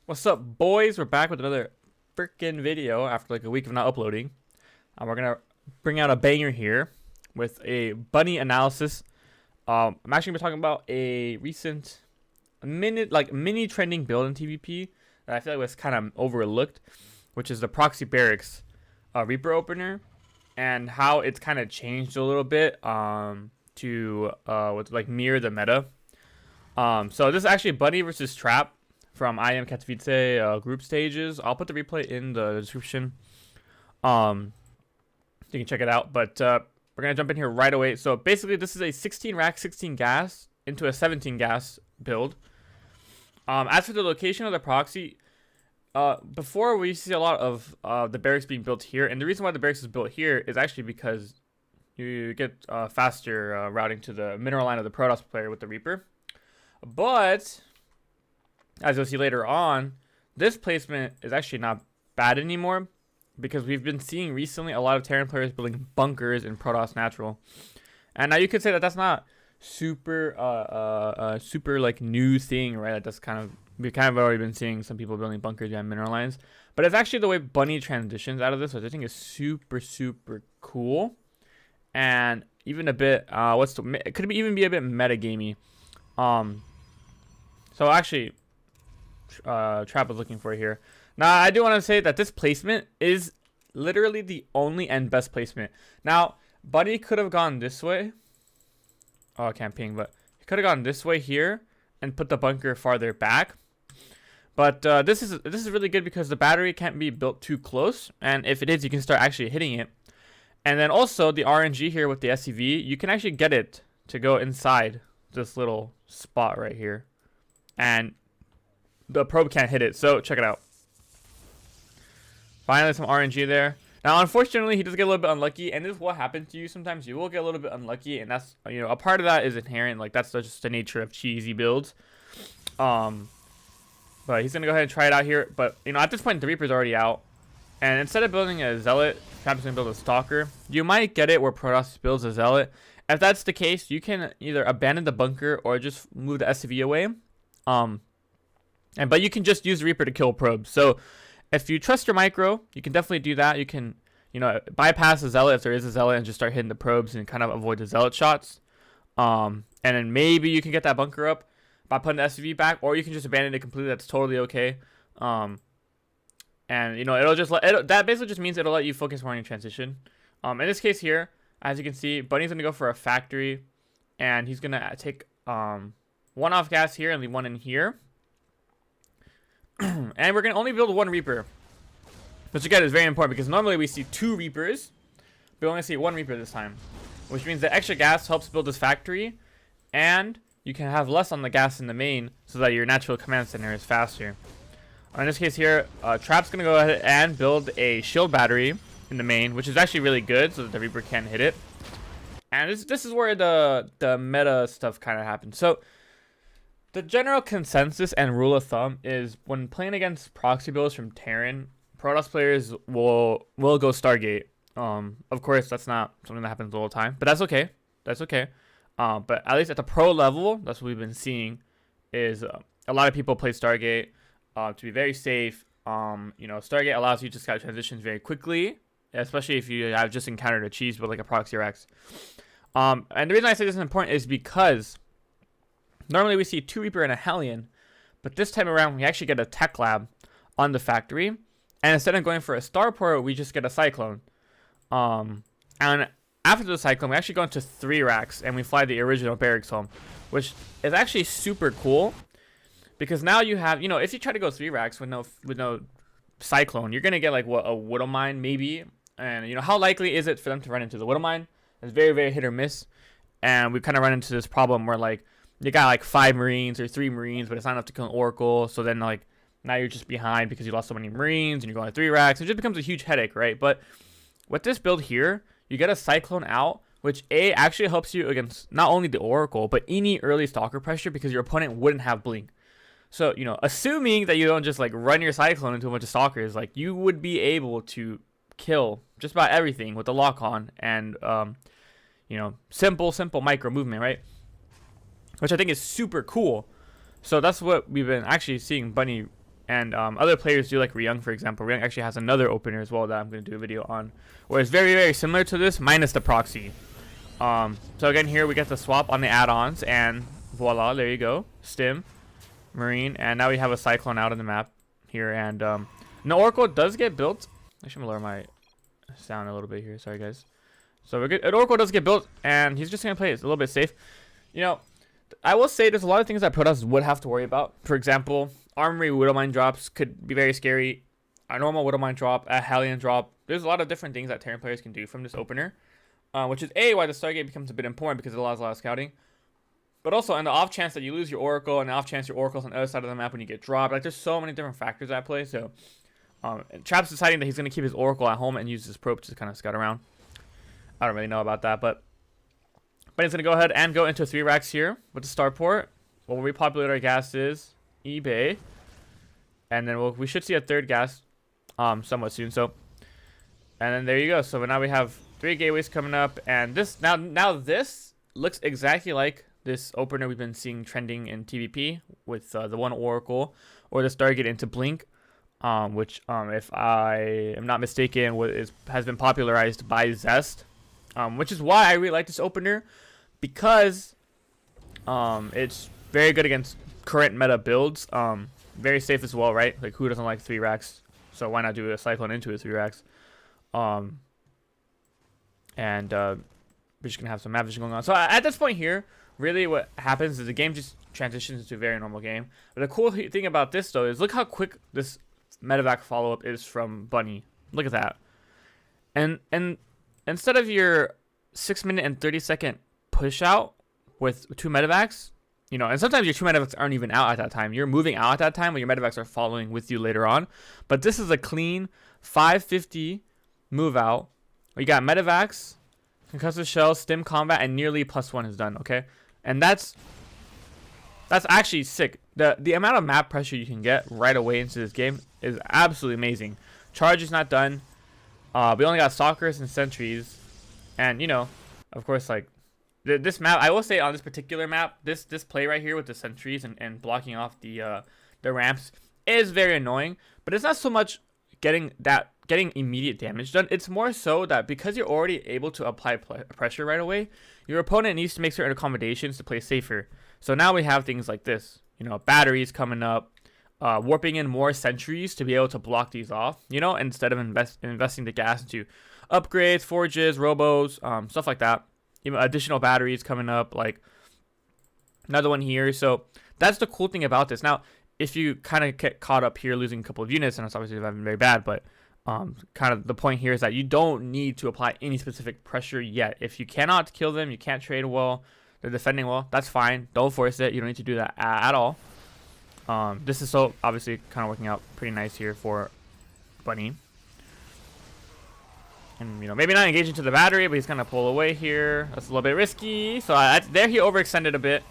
What's up, boys? We're back with another freaking video after like a week of not uploading. We're gonna bring out a banger here with a bunny analysis. I'm actually gonna be talking about a recent mini trending build in TVP that I feel like was kind of overlooked, which is the Proxy Barracks Reaper opener, and how it's kind of changed a little bit to with like mirror the meta. So this is actually Bunny versus Trap from IEM Katowice group stages. I'll put the replay in the description. You can check it out. But we're gonna jump in here right away. So basically, this is a 16 rack, 16 gas into a 17 gas build. As for the location of the proxy, before we see a lot of the barracks being built here, and the reason why the barracks is built here is actually because you get faster routing to the mineral line of the Protoss player with the Reaper. But as you'll see later on, this placement is actually not bad anymore because we've been seeing recently a lot of Terran players building bunkers in Protoss Natural. And now you could say that that's not super super like new thing, right? That's we've kind of already been seeing some people building bunkers and mineral lines. But it's actually the way Bunny transitions out of this, which I think is super cool. And even a bit it could even be a bit metagamey. So actually Trap was looking for here. Now I do want to say that this placement is literally the only and best placement. Now Bunny could have gone this way. Oh, I can't ping, but he could have gone this way here and put the bunker farther back. But this is really good because the battery can't be built too close, and if it is, you can start actually hitting it. And then also the RNG here with the SCV, you can actually get it to go inside this little spot right here, and the probe can't hit it. So check it out. Finally, some RNG there. Now, unfortunately, he does get a little bit unlucky, and this is what happens to you. Sometimes you will get a little bit unlucky, and that's, you know, a part of that is inherent. Like, that's just the nature of cheesy builds. But he's gonna go ahead and try it out here. But you know, at this point, the Reaper's already out, and instead of building a Zealot, Trap's gonna build a Stalker. You might get it where Protoss builds a Zealot. If that's the case, you can either abandon the bunker or just move the SCV away. But you can just use the Reaper to kill probes. So if you trust your micro, you can definitely do that. You can, you know, bypass the Zealot if there is a Zealot and just start hitting the probes and kind of avoid the Zealot shots. And then maybe you can get that bunker up by putting the SCV back, or you can just abandon it completely. That's totally okay. And you know, that basically just means it'll let you focus more on your transition. In this case here, as you can see, Bunny's gonna go for a factory, and he's gonna take one off gas here and leave one in here. And we're gonna only build one Reaper, which again is very important because normally we see two Reapers, but we only see one Reaper this time, which means the extra gas helps build this factory, and you can have less on the gas in the main so that your natural command center is faster. In this case here, Trap's gonna go ahead and build a shield battery in the main, which is actually really good so that the Reaper can hit it. And this is where the meta stuff kind of happens. So the general consensus and rule of thumb is when playing against proxy builds from Terran, Protoss players will go Stargate. Of course, that's not something that happens all the time, but that's okay. That's okay. But at least at the pro level, that's what we've been seeing is a lot of people play Stargate to be very safe. You know, Stargate allows you to scout transitions very quickly, especially if you have just encountered a cheese build like a Proxy Rex. And the reason I say this is important is because normally we see two Reaper and a Hellion, but this time around we actually get a Tech Lab on the factory, and instead of going for a Starport, we just get a Cyclone. And after the Cyclone, we actually go into 3 racks, and we fly the original barracks home, which is actually super cool, because now you have, you know, if you try to go 3 racks with no Cyclone, you're gonna get like what, a Widow Mine maybe, and you know, how likely is it for them to run into the Widow Mine? It's very hit or miss, and we kind of run into this problem where like you got like 5 Marines or 3 Marines, but it's not enough to kill an Oracle. So then like now you're just behind because you lost so many Marines and you're going to 3 racks. It just becomes a huge headache, right? But with this build here, you get a Cyclone out, which actually helps you against not only the Oracle, but any early Stalker pressure because your opponent wouldn't have Blink. So, you know, assuming that you don't just like run your Cyclone into a bunch of Stalkers, like you would be able to kill just about everything with the lock on and, you know, simple micro movement, right? Which I think is super cool. So that's what we've been actually seeing Bunny And other players do, like Ryung, for example. Ryung actually has another opener as well that I'm going to do a video on, where it's very, very similar to this, minus the proxy. So again, here we get the swap on the add-ons, and voila, there you go. Stim, Marine, and now we have a Cyclone out on the map here. And the Oracle does get built. Actually, I'm going to lower my sound a little bit here. Sorry, guys. So we're good. An Oracle does get built, and he's just going to play it a little bit safe. You know, I will say there's a lot of things that Protoss would have to worry about. For example, Armory Widowmine drops could be very scary. A normal Widowmine drop, a Hellion drop. There's a lot of different things that Terran players can do from this opener. Which is why the Stargate becomes a bit important, because it allows a lot of scouting. But also, in the off chance that you lose your Oracle, and the off chance your Oracle's on the other side of the map when you get dropped, like there's so many different factors at play. So, Trap's deciding that he's going to keep his Oracle at home and use his probe to kind of scout around. I don't really know about that, but he's going to go ahead and go into 3 racks here with the starport. We'll repopulate our gases, eBay, and then we should see a 3rd gas somewhat soon. So, and then there you go. So now we have 3 gateways coming up, and this now this looks exactly like this opener we've been seeing trending in TVP with the 1 Oracle or the Stargate into Blink, which if I am not mistaken has been popularized by Zest, which is why I really like this opener, because it's very good against current meta builds, very safe as well, right? Like, who doesn't like 3 racks? So why not do a Cyclone into a 3 racks? And we're just gonna have some map vision going on. So at this point here, really what happens is the game just transitions into a very normal game. But the cool thing about this though is look how quick this medevac follow-up is from Bunny. Look at that. And instead of your 6-minute and 30-second push out with 2 medevacs, you know, and sometimes your 2 medevacs aren't even out at that time. You're moving out at that time, but your medevacs are following with you later on. But this is a clean 550 move out. You got medevacs, concussive shells, stim combat, and nearly +1 is done. Okay, and that's actually sick. The amount of map pressure you can get right away into this game is absolutely amazing. Charge is not done. We only got stalkers and sentries, and you know, of course, like this map. I will say on this particular map, this play right here with the sentries and blocking off the ramps is very annoying. But it's not so much getting immediate damage done. It's more so that because you're already able to apply pressure right away, your opponent needs to make certain accommodations to play safer. So now we have things like this, you know, batteries coming up, warping in more sentries to be able to block these off, you know, instead of investing the gas into upgrades, forges, robos, stuff like that. Even additional batteries coming up, like another one here. So that's the cool thing about this. Now, if you kind of get caught up here losing a couple of units, and that's obviously very bad, but kind of the point here is that you don't need to apply any specific pressure yet. If you cannot kill them, you can't trade well, they're defending well, that's fine. Don't force it. You don't need to do that at all. This is so obviously kind of working out pretty nice here for Bunny. And, you know, maybe not engaging to the battery, but he's going to pull away here. That's a little bit risky. So there he overextended a bit.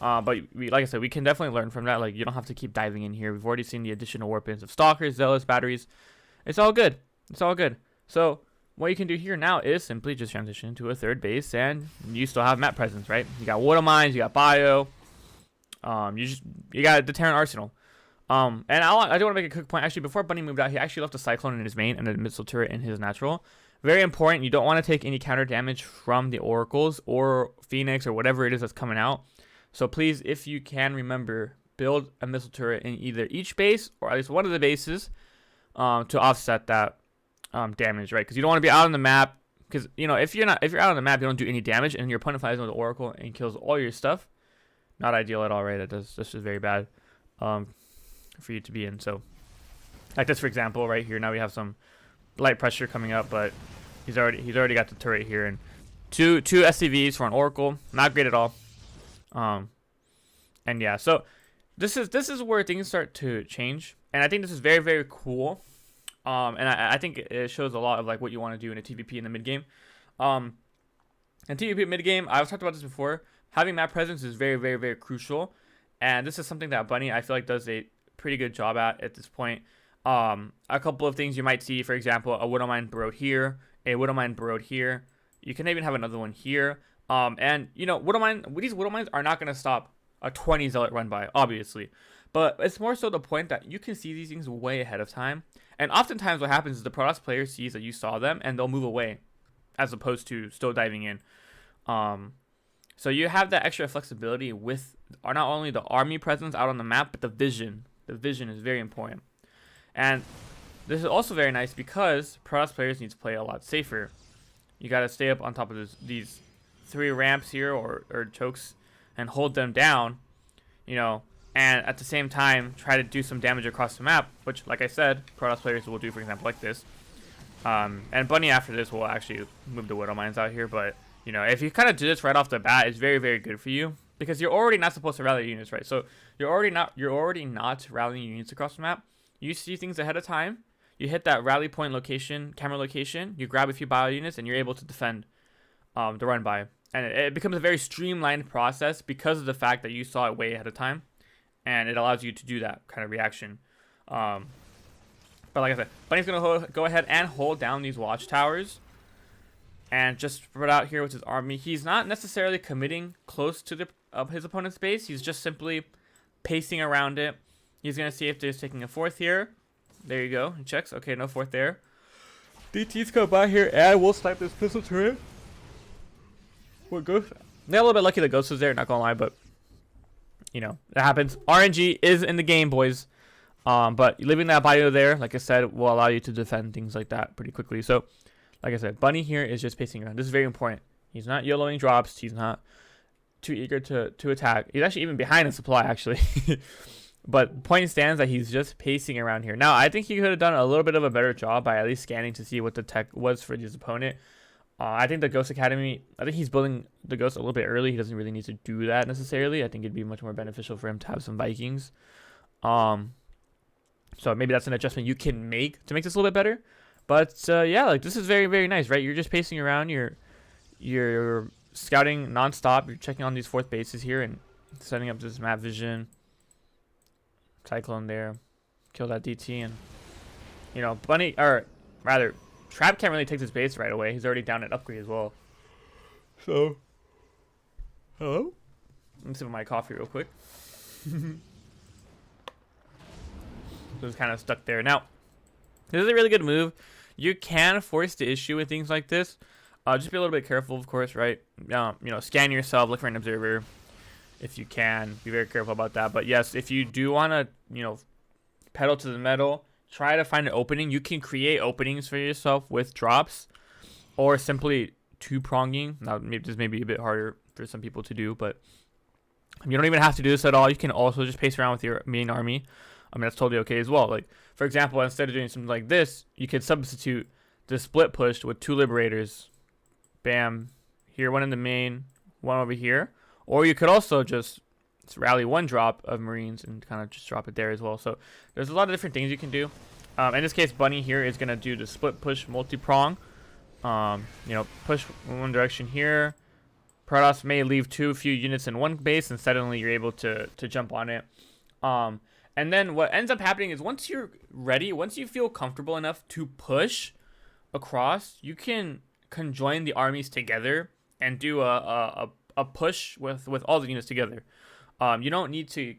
But like I said, we can definitely learn from that. Like, you don't have to keep diving in here. We've already seen the additional warp-ins of Stalkers, Zealous, batteries. It's all good. It's all good. So what you can do here now is simply just transition to a 3rd base, and you still have map presence, right? You got Water Mines, you got Bio. You got the Terran Arsenal. And I do want to make a quick point. Actually, before Bunny moved out, he actually left a Cyclone in his main and a missile turret in his natural. Very important. You don't want to take any counter damage from the Oracles or Phoenix or whatever it is that's coming out. So please, if you can, remember, build a missile turret in either each base or at least one of the bases to offset that damage, right? Because you don't want to be out on the map. Because, you know, if you're out on the map, you don't do any damage, and your opponent flies into the Oracle and kills all your stuff. Not ideal at all, right? That's just very bad for you to be in. So, like this, for example, right here. Now we have some light pressure coming up, but he's already got the turret here, and two SCVs for an Oracle. Not great at all. And yeah, so this is where things start to change, and I think this is very, very cool. And I think it shows a lot of like what you want to do in a TVP in the mid game. In TVP mid game, I've talked about this before. Having map presence is very, very, very crucial, and this is something that Bunny, I feel like, does a pretty good job at this point. A couple of things you might see, for example, a Widowmine burrowed here, a Widowmine burrowed here. You can even have another one here. And you know, these Widowmines are not going to stop a 20 Zealot run by, obviously, But it's more so the point that you can see these things way ahead of time. And oftentimes what happens is the Protoss player sees that you saw them and they'll move away as opposed to still diving in. So you have that extra flexibility with not only the army presence out on the map, but the vision. The vision is very important. And this is also very nice because Protoss players need to play a lot safer. You got to stay up on top of these 3 ramps here or chokes and hold them down, you know, and at the same time try to do some damage across the map, which, like I said, Protoss players will do, for example, like this. And Bunny after this will actually move the Widow Mines out here, but you know, if you kind of do this right off the bat, it's very, very good for you because you're already not supposed to rally units, right? So you're already not rallying units across the map. You see things ahead of time. You hit that rally point location, camera location. You grab a few bio units, and you're able to defend the run by. And it becomes a very streamlined process because of the fact that you saw it way ahead of time, and it allows you to do that kind of reaction. But like I said, Bunny's gonna go ahead and hold down these watchtowers. And just spread out here with his army. He's not necessarily committing close to his opponent's base. He's just simply pacing around it. He's going to see if there's taking a 4th here. There you go. He checks. Okay, no 4th there. DT's come by here and we'll snipe this pistol turret. What Ghost? They're a little bit lucky the Ghost was there, not going to lie, but you know, that happens. RNG is in the game, boys. But leaving that bio there, like I said, will allow you to defend things like that pretty quickly. So, like I said, Bunny here is just pacing around. This is very important. He's not YOLOing drops. He's not too eager to attack. He's actually even behind in supply, actually. But point stands that he's just pacing around here. Now, I think he could have done a little bit of a better job by at least scanning to see what the tech was for his opponent. I think the Ghost Academy, I think he's building the Ghost a little bit early. He doesn't really need to do that necessarily. I think it'd be much more beneficial for him to have some Vikings. So maybe that's an adjustment you can make to make this a little bit better. But yeah, like this is very, very nice, right? You're just pacing around. You're scouting nonstop. You're checking on these 4th bases here and setting up this map vision. Cyclone there, kill that DT, and you know, Bunny, or rather, Trap can't really take this base right away. He's already down at upgrade as well. So, hello. Let me sip my coffee real quick. So it's kind of stuck there. Now, this is a really good move. You can force the issue with things like this. Just be a little bit careful, of course, right? You know, scan yourself, look for an observer if you can. Be very careful about that. But yes, if you do want to, you know, pedal to the metal, try to find an opening. You can create openings for yourself with drops or simply 2-pronging. Now, maybe this may be a bit harder for some people to do, but you don't even have to do this at all. You can also just pace around with your main army. I mean, that's totally okay as well. Like, for example, instead of doing something like this, you could substitute the split push with 2 liberators. Bam. Here, 1 in the main, 1 over here. Or you could also just rally 1 drop of Marines and kind of just drop it there as well. So there's a lot of different things you can do. In this case, Bunny here is going to do the split push multi-prong. You know, push in one direction here. Protoss may leave few units in one base, and suddenly you're able to jump on it. And then what ends up happening is once you're ready, once you feel comfortable enough to push across, you can conjoin the armies together and do a push with all the units together. You don't need to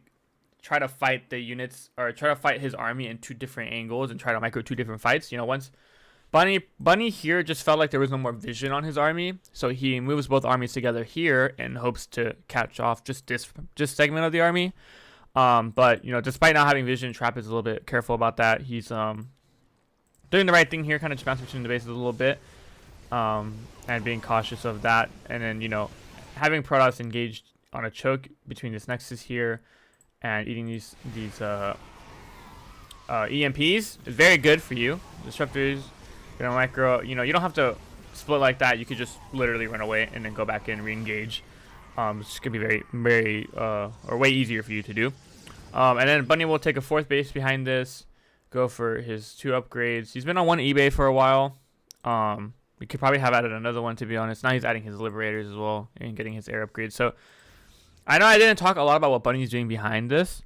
try to fight the units or try to fight his army in 2 different angles and try to micro 2 different fights. You know, once Bunny here just felt like there was no more vision on his army, so he moves both armies together here in hopes to catch off just this segment of the army. But you know, despite not having vision, Trap is a little bit careful about that. He's doing the right thing here, kind of just bouncing between the bases a little bit, and being cautious of that. And then, you know, having Protoss engaged on a choke between this Nexus here and eating these EMPs is very good for you. Disruptors, you know, micro, you know, you don't have to split like that. You could just literally run away and then go back in and re-engage. It's gonna be very, very, or way easier for you to do. And then Bunny will take a 4th base behind this, go for his 2 upgrades. He's been on 1 eBay for a while. We could probably have added another one, to be honest. Now he's adding his liberators as well and getting his air upgrades. So I know I didn't talk a lot about what Bunny's doing behind this.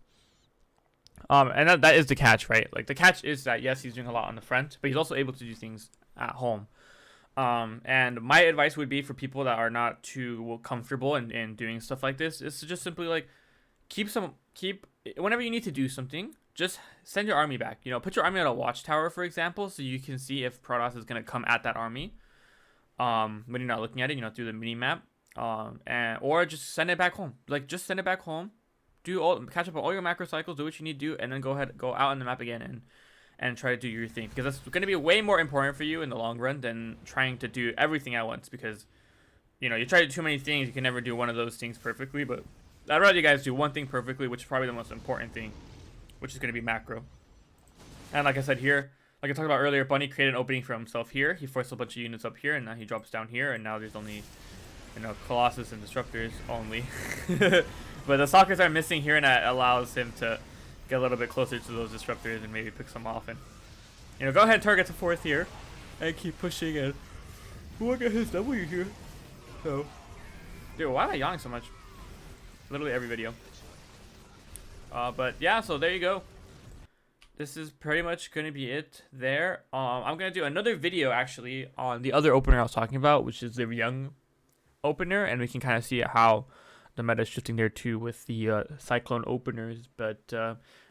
And that is the catch, right? Like, the catch is that, yes, he's doing a lot on the front, but he's also able to do things at home. And my advice would be for people that are not too comfortable in doing stuff like this is to just simply, like, whenever you need to do something, just send your army back. You know, put your army at a watchtower, for example, so you can see if Protoss is gonna come at that army. When you're not looking at it, you know, through the mini map. Or just send it back home. Like, just send it back home. Catch up on all your macro cycles. Do what you need to do, and then go out on the map again and try to do your thing, because that's going to be way more important for you in the long run than trying to do everything at once. Because, you know, you try to do too many things, you can never do one of those things perfectly. But I'd rather you guys do one thing perfectly, which is probably the most important thing, which is going to be macro. And like I said here, like I talked about earlier, Bunny created an opening for himself here. He forced a bunch of units up here, and now he drops down here, and now there's only, you know, Colossus and Disruptors only. But the Stalkers are missing here, and that allows him to get a little bit closer to those Disruptors and maybe pick some off. And, you know, go ahead and target to 4th here and keep pushing, and we'll get his W here. So, dude, why am I yawning so much? Literally every video. But yeah, so there you go. This is pretty much going to be it there. I'm going to do another video actually on the other opener I was talking about, which is the young opener, and we can kind of see how the meta is shifting there too with the Cyclone openers. But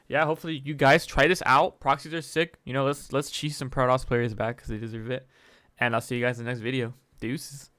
yeah, hopefully you guys try this out. Proxies are sick. You know, let's cheese some Protoss players back because they deserve it. And I'll see you guys in the next video. Deuces.